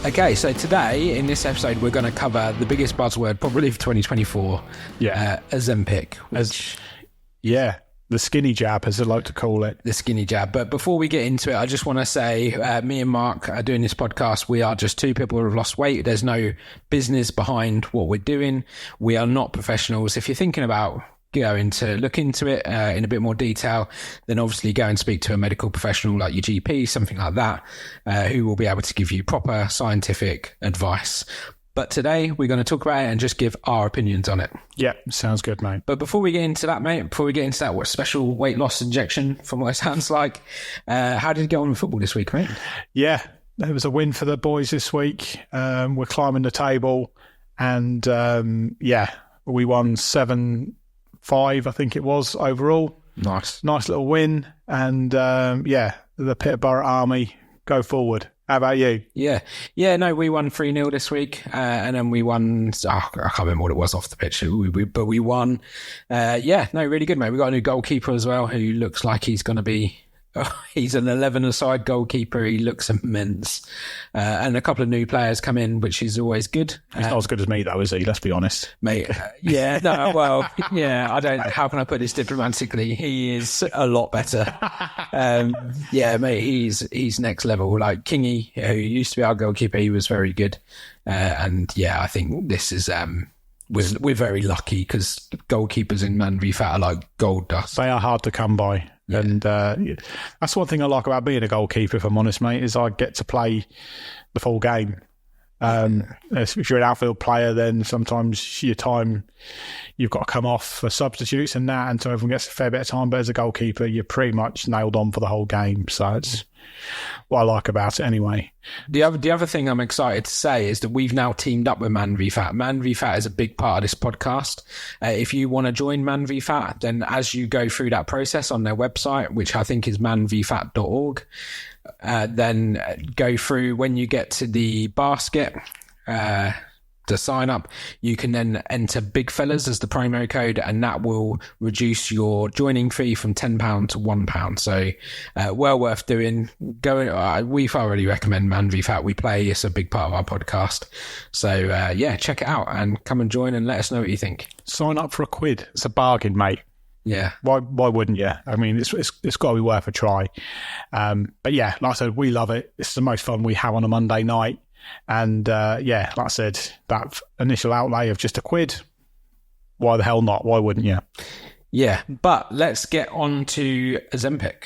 Okay, so today in this episode we're going to cover the biggest buzzword probably for 2024, Ozempic. The skinny jab, as I like to call it. The skinny jab. But before we get into it, I just want to say, me and Mark are doing this podcast. We are just two people who have lost weight. There's no business behind what we're doing. We are not professionals. If you're thinking about going to look into it in a bit more detail, then obviously go and speak to a medical professional like your GP, something like that, who will be able to give you proper scientific advice. But today we're going to talk about it and just give our opinions on it. Yeah, sounds good, mate. But before we get into that, what special weight loss injection from what it sounds like, how did it go on with football this week, mate? Yeah, there was a win for the boys this week. We're climbing the table and we won 7-5, I think it was, overall. Nice little win. And the Peterborough Army go forward. How about you? Yeah, no, we won 3-0 this week, and then we won, I can't remember what it was off the pitch, but we won. Really good, mate. We got a new goalkeeper as well, who looks like he's going to be, he's an 11-a-side goalkeeper. He looks immense. And a couple of new players come in, which is always good. He's not as good as me, though, is he? Let's be honest. Mate, how can I put this diplomatically? He is a lot better. Mate, he's next level. Like Kingy, who used to be our goalkeeper, he was very good. I think this is... We're very lucky because goalkeepers in Man v Fat are like gold dust. They are hard to come by. Yeah. And that's one thing I like about being a goalkeeper, if I'm honest, mate, is I get to play the full game. If you're an outfield player, then sometimes your time, you've got to come off for substitutes and that, and so everyone gets a fair bit of time. But as a goalkeeper, you're pretty much nailed on for the whole game. So it's what I like about it anyway. The other thing I'm excited to say is that we've now teamed up with Man v Fat. Man v Fat is a big part of this podcast. If you want to join Man v Fat, then as you go through that process on their website, which I think is manvfat.org, then go through when you get to the basket to sign up, you can then enter Big Fellas as the promo code, and that will reduce your joining fee from £10 to £1. So well worth doing. We thoroughly recommend Man v Fat. We play, it's a big part of our podcast. So check it out and come and join and let us know what you think. Sign up for £1. It's a bargain, mate. Yeah. Why wouldn't you? I mean, it's got to be worth a try. But yeah, like I said, we love it. It's the most fun we have on a Monday night. And like I said, that initial outlay of just £1, why the hell not? Why wouldn't you? Yeah, but let's get on to Ozempic.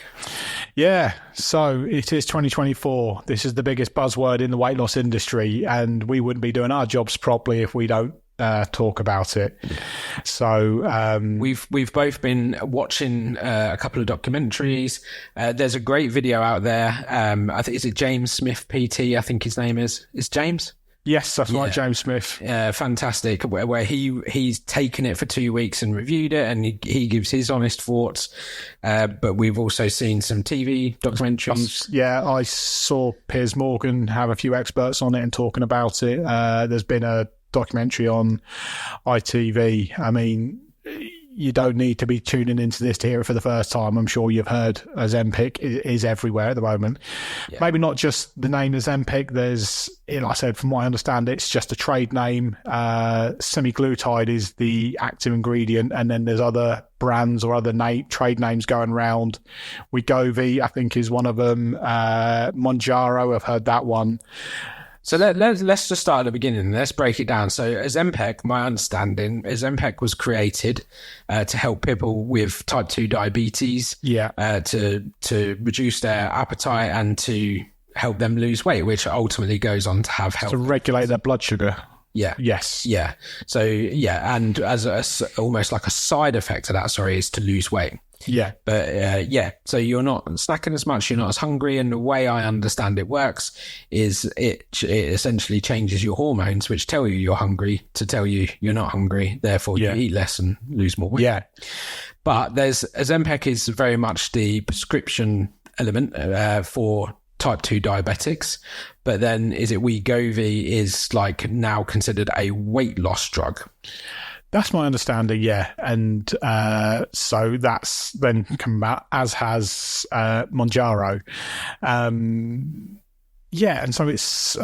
Yeah, so it is 2024. This is the biggest buzzword in the weight loss industry, and we wouldn't be doing our jobs properly if we don't talk about it. So we've both been watching a couple of documentaries. There's a great video out there. I think, is it James Smith PT? I think his name is James. Yes, that's right, James Smith. Fantastic. Where he's taken it for 2 weeks and reviewed it, and he gives his honest thoughts. But we've also seen some TV documentaries. I saw Piers Morgan have a few experts on it and talking about it. There's been a documentary on ITV. I mean, you don't need to be tuning into this to hear it for the first time. I'm sure you've heard Ozempic is everywhere at the moment. Yeah. Maybe not just the name Ozempic. There's, like I said, from what I understand, it's just a trade name. Semaglutide is the active ingredient, and then there's other brands or other trade names going around. Wegovy, I think, is one of them. Mounjaro, I've heard that one. So let's just start at the beginning. Let's break it down. So Ozempic, my understanding, Ozempic was created to help people with type 2 diabetes, to reduce their appetite and to help them lose weight, which ultimately goes on to have health. To regulate their blood sugar. Yeah. Yes. Yeah. So, and as almost like a side effect of that, is to lose weight. Yeah. But so you're not snacking as much, you're not as hungry, and the way I understand it works is it essentially changes your hormones, which tell you you're hungry to tell you you're not hungry, therefore you eat less and lose more weight. Yeah. But Ozempic is very much the prescription element for type 2 diabetics, but then is it Wegovy is like now considered a weight loss drug? That's my understanding, yeah. And so that's then come out, as has Mounjaro. Yeah, and so it's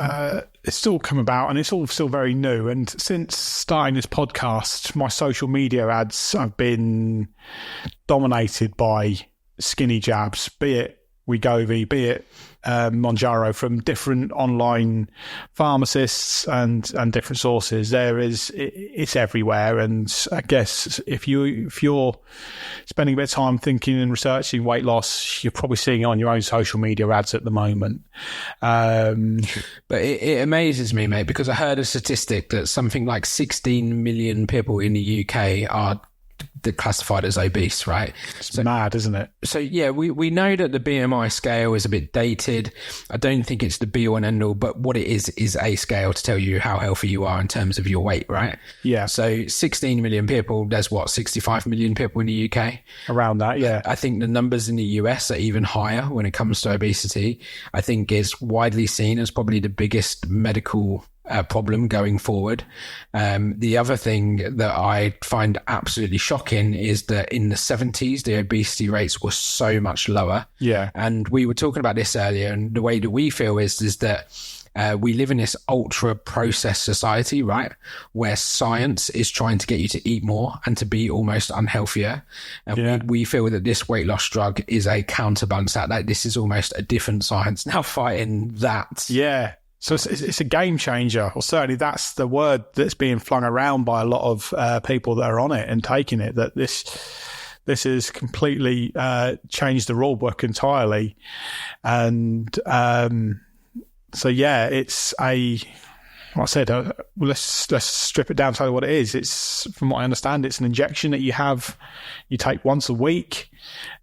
all come about, and it's all still very new. And since starting this podcast, my social media ads have been dominated by skinny jabs, be it Wegovy, be it Monjaro, from different online pharmacists and different sources. It's everywhere. And I guess if you're spending a bit of time thinking and researching weight loss, you're probably seeing it on your own social media ads at the moment. But it amazes me, mate, because I heard a statistic that something like 16 million people in the UK are classified as obese, right? It's mad, isn't it? So yeah, we know that the BMI scale is a bit dated. I don't think it's the be all and end all, but what it is a scale to tell you how healthy you are in terms of your weight, right? Yeah. So 16 million people, there's 65 million people in the UK? Around that, yeah. I think the numbers in the US are even higher when it comes to obesity. I think it's widely seen as probably the biggest medical problem going forward. The other thing that I find absolutely shocking is that in the 70s, the obesity rates were so much lower. Yeah. And we were talking about this earlier, and the way that we feel is that we live in this ultra processed society, right? Where science is trying to get you to eat more and to be almost unhealthier. And we feel that this weight loss drug is a counterbalance to that. This is almost a different science now fighting that. Yeah. So it's a game changer, or certainly that's the word that's being flung around by a lot of people that are on it and taking it, that this has completely changed the rule book entirely. And so, yeah, it's like I said, let's strip it down to what it is. It's, from what I understand, it's an injection that you take once a week,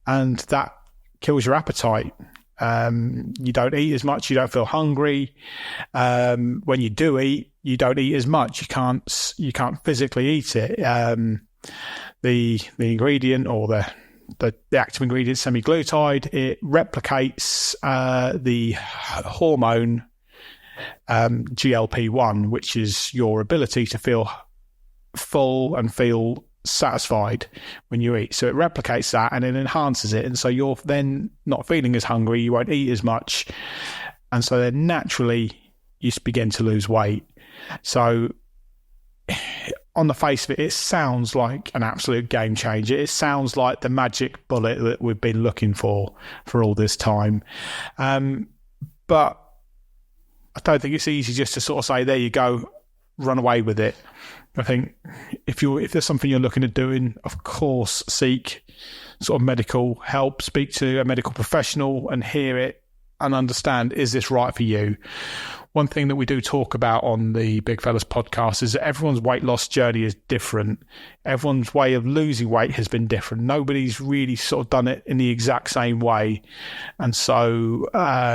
and that kills your appetite. You don't eat as much, you don't feel hungry. When you do eat, you don't eat as much. You can't physically eat it. The ingredient, or the active ingredient, semaglutide, it replicates the hormone GLP-1, which is your ability to feel full and feel satisfied when you eat. So it replicates that and it enhances it, and so you're then not feeling as hungry, you won't eat as much, and so then naturally you begin to lose weight. So on the face of it, it sounds like an absolute game changer. It sounds like the magic bullet that we've been looking for all this time, but I don't think it's easy just to sort of say, there you go, run away with it. I think if there's something you're looking at doing, of course, seek sort of medical help, speak to a medical professional and hear it and understand, is this right for you? One thing that we do talk about on the Big Fellas podcast is that everyone's weight loss journey is different. Everyone's way of losing weight has been different. Nobody's really sort of done it in the exact same way. And so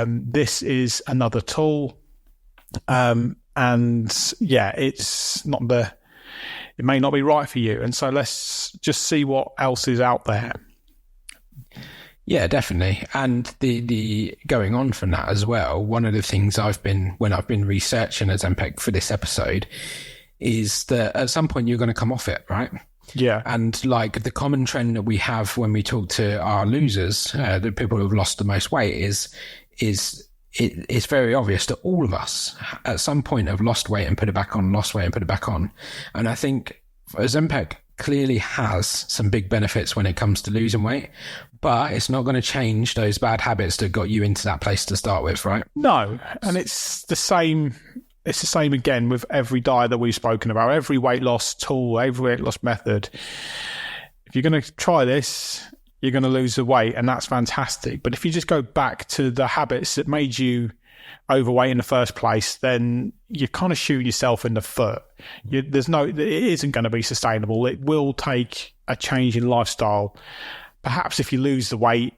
this is another tool. And yeah, it may not be right for you. And so let's just see what else is out there. Yeah, definitely. And the going on from that as well, one of the things when I've been researching Ozempic for this episode is that at some point you're going to come off it, right? Yeah. And like the common trend that we have when we talk to our losers, the people who have lost the most weight, it's very obvious that all of us at some point have lost weight and put it back on, lost weight and put it back on. And I think Ozempic clearly has some big benefits when it comes to losing weight, but it's not going to change those bad habits that got you into that place to start with, right? No. And it's the same again with every diet that we've spoken about, every weight loss tool, every weight loss method. If you're going to try this, you're going to lose the weight, and that's fantastic. But if you just go back to the habits that made you overweight in the first place, then you're kind of shooting yourself in the foot. It isn't going to be sustainable. It will take a change in lifestyle. Perhaps if you lose the weight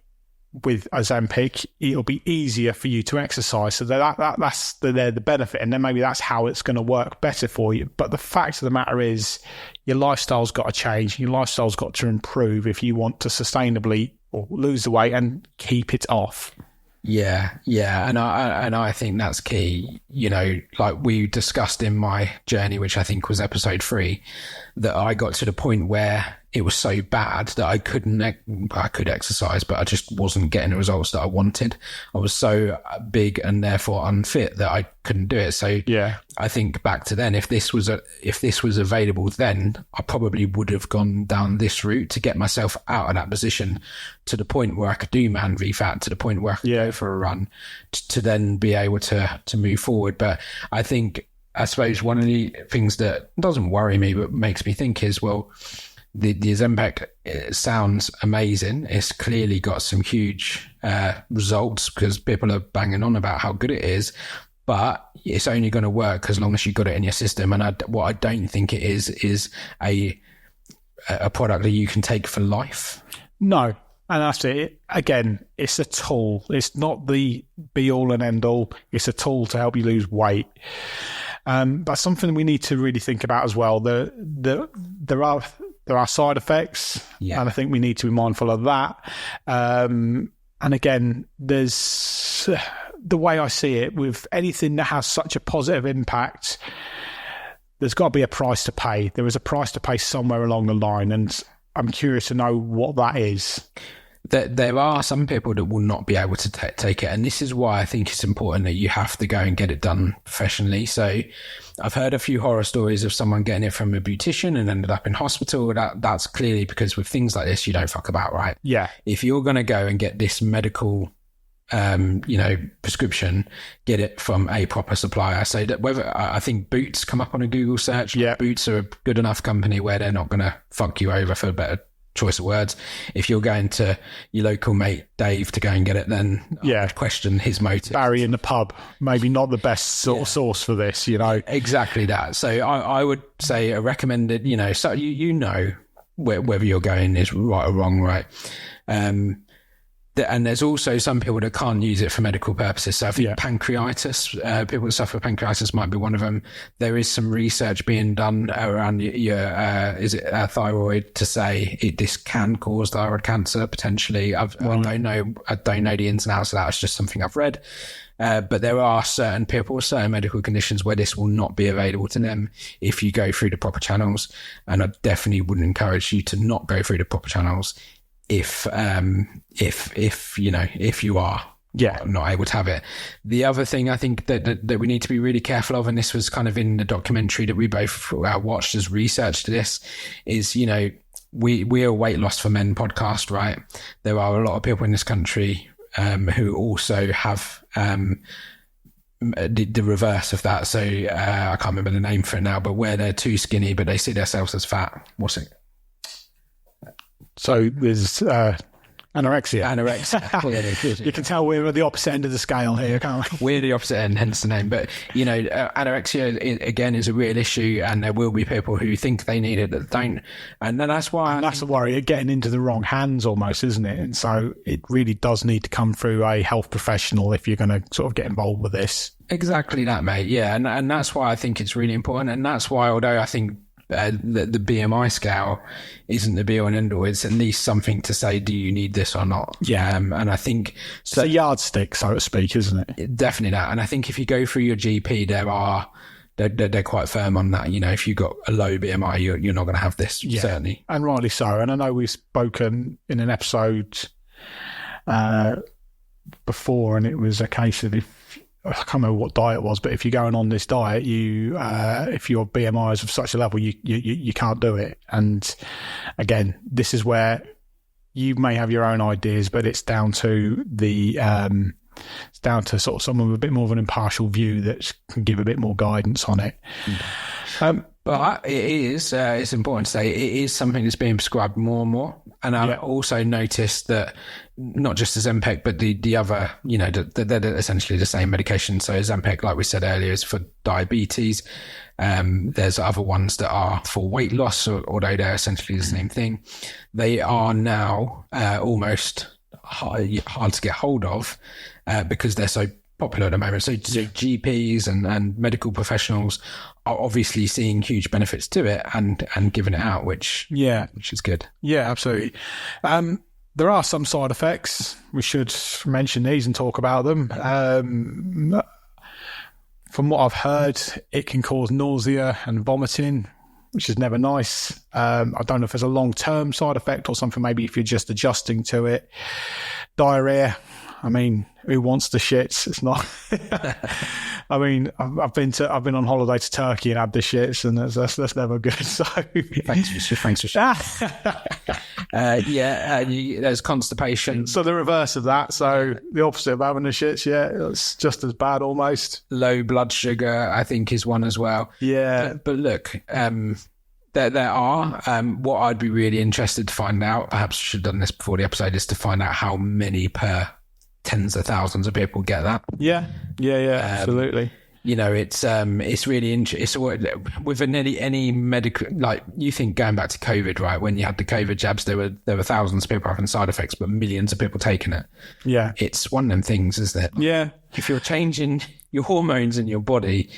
with Ozempic, it'll be easier for you to exercise. So that's the benefit, and then maybe that's how it's going to work better for you. But the fact of the matter is, your lifestyle's got to change. Your lifestyle's got to improve if you want to sustainably or lose the weight and keep it off. Yeah, and I think that's key. You know, like we discussed in my journey, which I think was episode 3, that I got to the point where it was so bad that I could exercise, but I just wasn't getting the results that I wanted. I was so big and therefore unfit that I couldn't do it. So Yeah. I think back to then, if this was available then, I probably would have gone down this route to get myself out of that position to the point where I could do Man v Fat, to the point where I could go for a run, to then be able to move forward. But I suppose one of the things that doesn't worry me but makes me think is, well, the Ozempic sounds amazing. It's clearly got some huge results because people are banging on about how good it is, but it's only going to work as long as you've got it in your system. And what I don't think it is a product that you can take for life. No. And that's it. Again, it's a tool. It's not the be all and end all. It's a tool to help you lose weight. But something we need to really think about as well. There are side effects, and I think we need to be mindful of that. And again, there's the way I see it, with anything that has such a positive impact, there's got to be a price to pay. There is a price to pay somewhere along the line, and I'm curious to know what that is. There are some people that will not be able to take it, and this is why I think it's important that you have to go and get it done professionally. So I've heard a few horror stories of someone getting it from a beautician and ended up in hospital. That's clearly because with things like this, you don't fuck about, right? Yeah. If you're going to go and get this medical prescription, get it from a proper supplier. So that I think Boots come up on a Google search. Yeah. Boots are a good enough company where they're not going to fuck you over, for a better choice of words. If you're going to your local mate Dave to go and get it, then I'd question his motive. Barry in the pub, maybe not the best sort of source for this, Exactly that. So I would say a recommended, so you know whether you're going is right or wrong, right? And there's also some people that can't use it for medical purposes. So I think pancreatitis, people that suffer pancreatitis might be one of them. There is some research being done around your thyroid to say this can cause thyroid cancer potentially. I don't know the ins and outs of that. It's just something I've read. But there are certain people, certain medical conditions where this will not be available to them if you go through the proper channels. And I definitely wouldn't encourage you to not go through the proper channels if you are not able to have it. The other thing I think that we need to be really careful of, and this was kind of in the documentary that we both watched as research to this, is we are a Weight Loss for Men podcast, right? There are a lot of people in this country who also have the reverse of that. So I can't remember the name for it now, but where they're too skinny but they see themselves as fat. What's it? So there's anorexia. Anorexia. You can tell we're at the opposite end of the scale here, can't we? We're the opposite end, hence the name. But, anorexia, again, is a real issue, and there will be people who think they need it that don't. And then that's why... And that's the worry, getting into the wrong hands almost, isn't it? And so it really does need to come through a health professional if you're going to sort of get involved with this. Exactly that, mate. Yeah, and that's why I think it's really important. And that's why, although I think the BMI scale isn't the be all and end all, it's at least something to say, do you need this or not? Yeah. And I think it's a yardstick, so to speak, isn't it? Definitely that. And I think if you go through your GP, they're quite firm on that. If you've got a low BMI, you're not going to have this, certainly. And rightly so. And I know we've spoken in an episode before, and it was a case of I can't remember what diet it was, but if you're going on this diet, if your BMI is of such a level, you can't do it. And again, this is where you may have your own ideas, but it's down to sort of someone with a bit more of an impartial view that can give a bit more guidance on it. But it is, it's important to say, it is something that's being prescribed more and more. And I've also noticed that not just Ozempic, but the other, they're essentially the same medication. So Ozempic, like we said earlier, is for diabetes. There's other ones that are for weight loss, although they're essentially the same thing. They are now almost hard to get hold of because they're so popular at the moment. So GPs and medical professionals are obviously seeing huge benefits to it and giving it out, which is good. Yeah, absolutely. There are some side effects. We should mention these and talk about them. From what I've heard, it can cause nausea and vomiting, which is never nice. I don't know if there's a long-term side effect or something, maybe if you're just adjusting to it. Diarrhea, I mean, who wants the shits? It's not. I mean, I've been on holiday to Turkey and had the shits, and that's never good. So thanks for there's constipation. So the reverse of that. So the opposite of having the shits. Yeah, it's just as bad almost. Low blood sugar, I think, is one as well. Yeah, but look, there are. What I'd be really interested to find out, perhaps I should have done this before the episode, is to find out how many per tens of thousands of people get that. Yeah, absolutely. You know, it's really interesting. With any medical, like, you think going back to COVID, right? When you had the COVID jabs, there were thousands of people having side effects, but millions of people taking it. Yeah, it's one of them things, isn't it? Yeah, if you're changing your hormones in your body,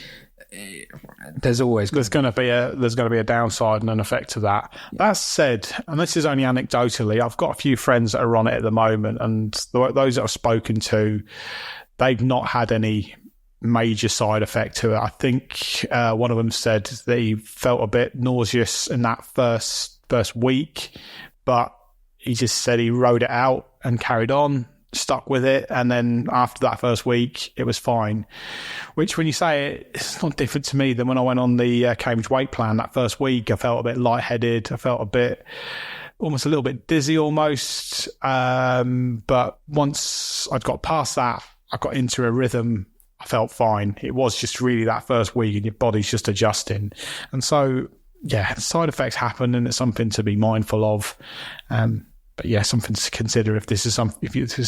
there's going to be a downside and an effect to that. Yeah. That said, and this is only anecdotally, I've got a few friends that are on it at the moment, and those that I've spoken to, they've not had any major side effect to it. I think one of them said that he felt a bit nauseous in that first week, but he just said he rode it out and carried on, stuck with it, and then after that first week it was fine. Which, when you say it, it's not different to me than when I went on the Cambridge weight plan. That first week I felt a bit lightheaded, I felt almost a little bit dizzy almost, but once I'd got past that, I got into a rhythm, I felt fine. It was just really that first week and your body's just adjusting. And so side effects happen, and it's something to be mindful of. But yeah, something to consider if this is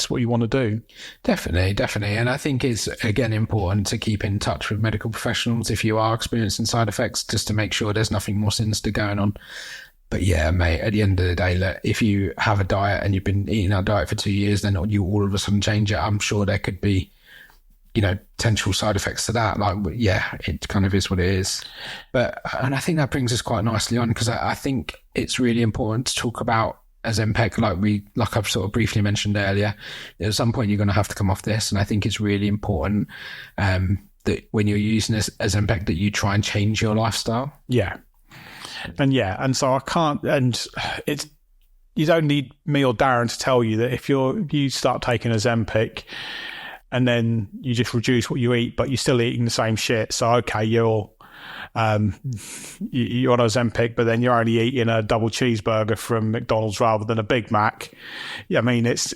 what you want to do. Definitely. And I think it's, again, important to keep in touch with medical professionals if you are experiencing side effects, just to make sure there's nothing more sinister going on. But yeah, mate, at the end of the day, look, if you have a diet and you've been eating that diet for 2 years, then you all of a sudden change it, I'm sure there could be, potential side effects to that. Like, yeah, it kind of is what it is. And I think that brings us quite nicely on, because I think it's really important to talk about Ozempic, like I've sort of briefly mentioned earlier. At some point you're going to have to come off this, and I think it's really important that when you're using this Ozempic, that you try and change your lifestyle. And so I can't, and you don't need me or Darren to tell you that if you start taking Ozempic and then you just reduce what you eat, but you're still eating the same shit, so okay, you're on Ozempic, but then you're only eating a double cheeseburger from McDonald's rather than a Big Mac. I mean, that's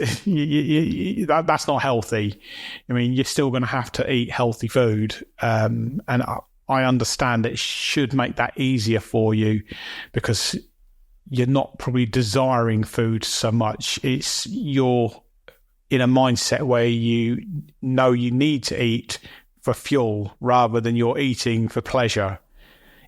not healthy. I mean, you're still going to have to eat healthy food, and I understand it should make that easier for you, because you're not probably desiring food so much. It's you're in a mindset where you know you need to eat for fuel rather than you're eating for pleasure.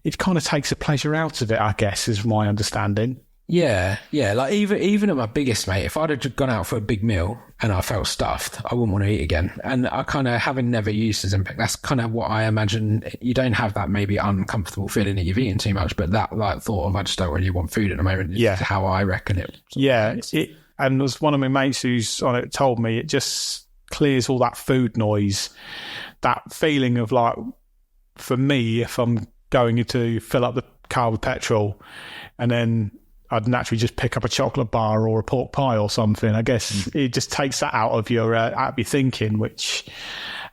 It kind of takes the pleasure out of it, I guess, is my understanding. Yeah. Like even at my biggest, mate, if I'd have gone out for a big meal and I felt stuffed, I wouldn't want to eat again. And I kind of, having never used Ozempic, that's kind of what I imagine. You don't have that maybe uncomfortable feeling that you've eaten too much, but that thought of I just don't really want food at the moment is how I reckon it. Yeah. And there's one of my mates who's on it told me it just clears all that food noise, that feeling of, like, for me, if I'm going to fill up the car with petrol and then I'd naturally just pick up a chocolate bar or a pork pie or something, I guess it just takes that out of your thinking, which,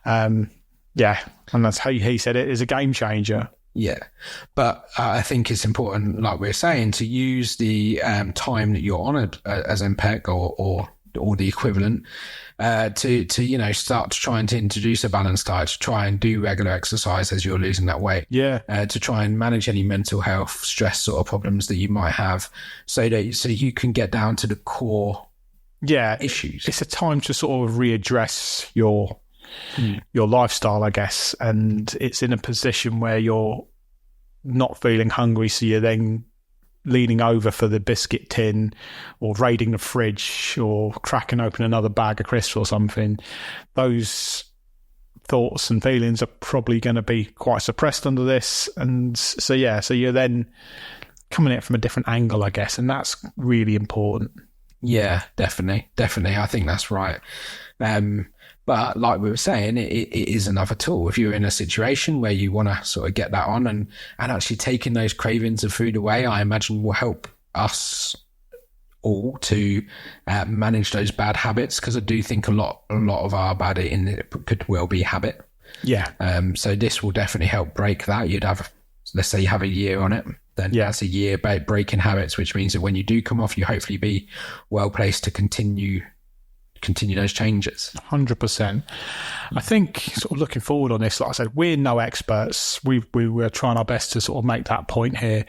and that's how he said it is a game changer. Yeah, but I think it's important, like we're saying, to use the time that you're on as Ozempic or the equivalent to start trying to introduce a balanced diet, to try and do regular exercise as you're losing that weight. To try and manage any mental health, stress sort of problems that you might have, so you can get down to the core issues. It's a time to sort of readdress your lifestyle, I guess, and it's in a position where you're not feeling hungry, so you're then leaning over for the biscuit tin or raiding the fridge or cracking open another bag of crisps or something. Those thoughts and feelings are probably going to be quite suppressed under this, and so you're then coming at it from a different angle, I guess, and that's really important. Yeah, definitely. I think that's right. But like we were saying, it is another tool. If you're in a situation where you want to sort of get that on and actually taking those cravings of food away, I imagine will help us all to manage those bad habits, because I do think a lot of our bad eating could well be habit. Yeah. So this will definitely help break that. You'd have, let's say you have a year on it, then that's a year about breaking habits, which means that when you do come off, you hopefully be well placed to continue those changes. 100%. I think sort of looking forward on this, like I said, we're no experts. We're trying our best to sort of make that point here.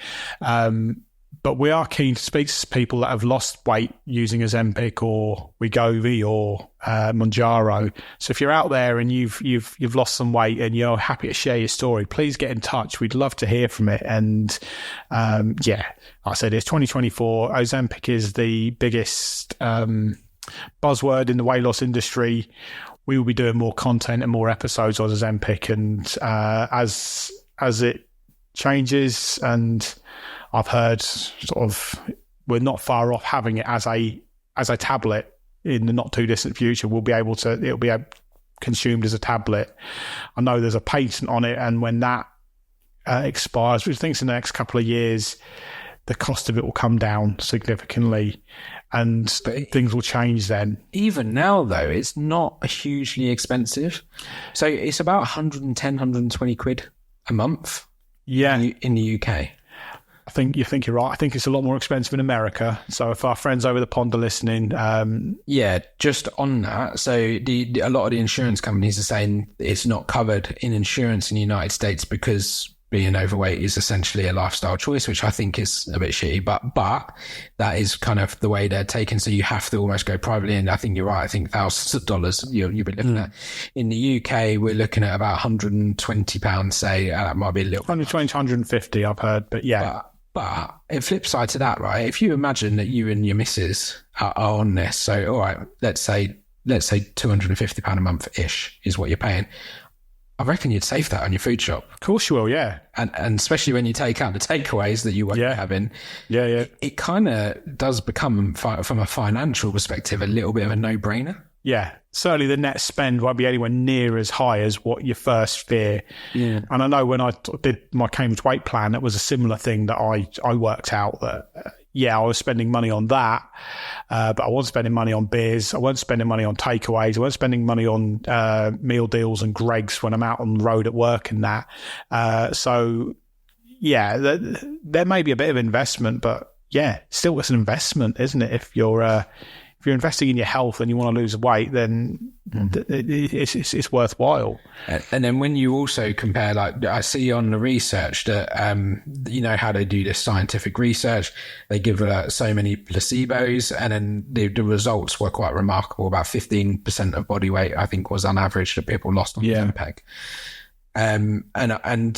But we are keen to speak to people that have lost weight using Ozempic or Wegovy or Mounjaro. So if you're out there and you've lost some weight and you're happy to share your story, please get in touch. We'd love to hear from it. And like I said, it's 2024. Ozempic is the biggest buzzword in the weight loss industry. We will be doing more content and more episodes on Ozempic, and as it changes, and I've heard sort of we're not far off having it as a tablet in the not too distant future. It'll be consumed as a tablet. I know there's a patent on it, and when that expires, which I think is in the next couple of years, the cost of it will come down significantly, and things will change then. Even now, though, it's not hugely expensive. So it's about 110, 120 quid a month in the UK. I think you're right. I think it's a lot more expensive in America. So if our friends over the pond are listening... just on that. So a lot of the insurance companies are saying it's not covered in insurance in the United States because being overweight is essentially a lifestyle choice, which I think is a bit shitty, but that is kind of the way they're taken. So you have to almost go privately. And I think you're right. I think thousands of dollars you'll be looking at. In the UK, we're looking at about £120, say. That might be a little 120 to 150, I've heard, but yeah. But the flip side to that, right? If you imagine that you and your missus are on this, so all right, let's say £250 a month ish is what you're paying. I reckon you'd save that on your food shop. Of course you will, yeah. And especially when you take out the takeaways that you won't be having. Yeah. It kind of does become, from a financial perspective, a little bit of a no-brainer. Yeah, certainly the net spend won't be anywhere near as high as what you first fear. Yeah. And I know when I did my Cambridge weight plan, it was a similar thing that I worked out that, I was spending money on that, but I wasn't spending money on beers. I wasn't spending money on takeaways. I wasn't spending money on meal deals and Greggs when I'm out on the road at work and that. There may be a bit of investment, but still it's an investment, isn't it? If you're investing in your health and you want to lose weight, then it's worthwhile. And then when you also compare, like I see on the research that, how they do this scientific research, they give so many placebos, and then the results were quite remarkable. About 15% of body weight, I think, was on average that people lost on Ozempic. And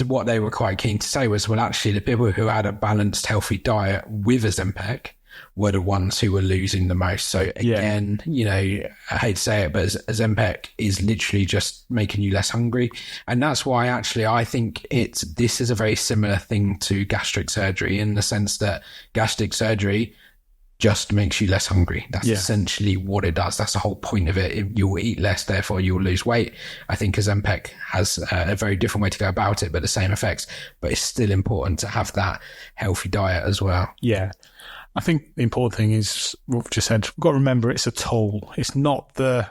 what they were quite keen to say was, well, actually the people who had a balanced, healthy diet with Ozempic were the ones who were losing the most. So again, I hate to say it, but Ozempic is literally just making you less hungry. And that's why actually I think this is a very similar thing to gastric surgery, in the sense that gastric surgery just makes you less hungry. That's essentially what it does. That's the whole point of it. You'll eat less, therefore you'll lose weight. I think Ozempic has a very different way to go about it, but the same effects. But it's still important to have that healthy diet as well. Yeah. I think the important thing is what we've just said. We've got to remember it's a tool. It's not the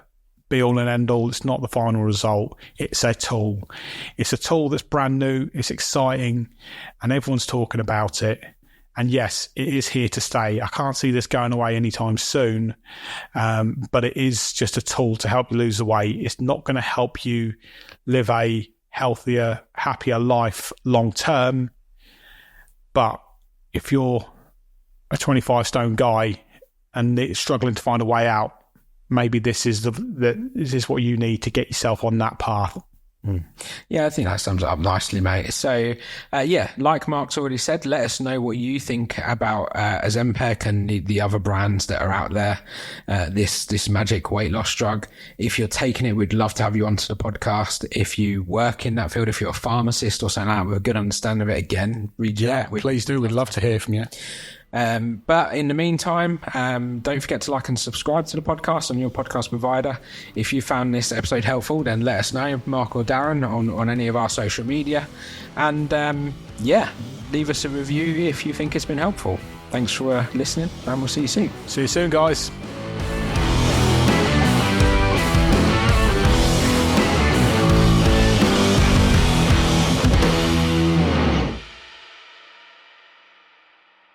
be-all and end-all. It's not the final result. It's a tool. It's a tool that's brand new. It's exciting, and everyone's talking about it. And yes, it is here to stay. I can't see this going away anytime soon, but it is just a tool to help you lose the weight. It's not going to help you live a healthier, happier life long term. But if you're a 25 stone guy and it's struggling to find a way out, maybe this is this is what you need to get yourself on that path. Yeah, I think that sums it up nicely, mate. So, like Mark's already said, let us know what you think about Ozempic and the other brands that are out there, this magic weight loss drug. If you're taking it, we'd love to have you onto the podcast. If you work in that field, if you're a pharmacist or something like that with a good understanding of it, again, please do. We'd love to hear from you. But in the meantime, don't forget to like and subscribe to the podcast on your podcast provider. If you found this episode helpful, then let us know, Mark or Darren, on any of our social media. And leave us a review if you think it's been helpful. Thanks for listening, and we'll see you soon. See you soon, guys.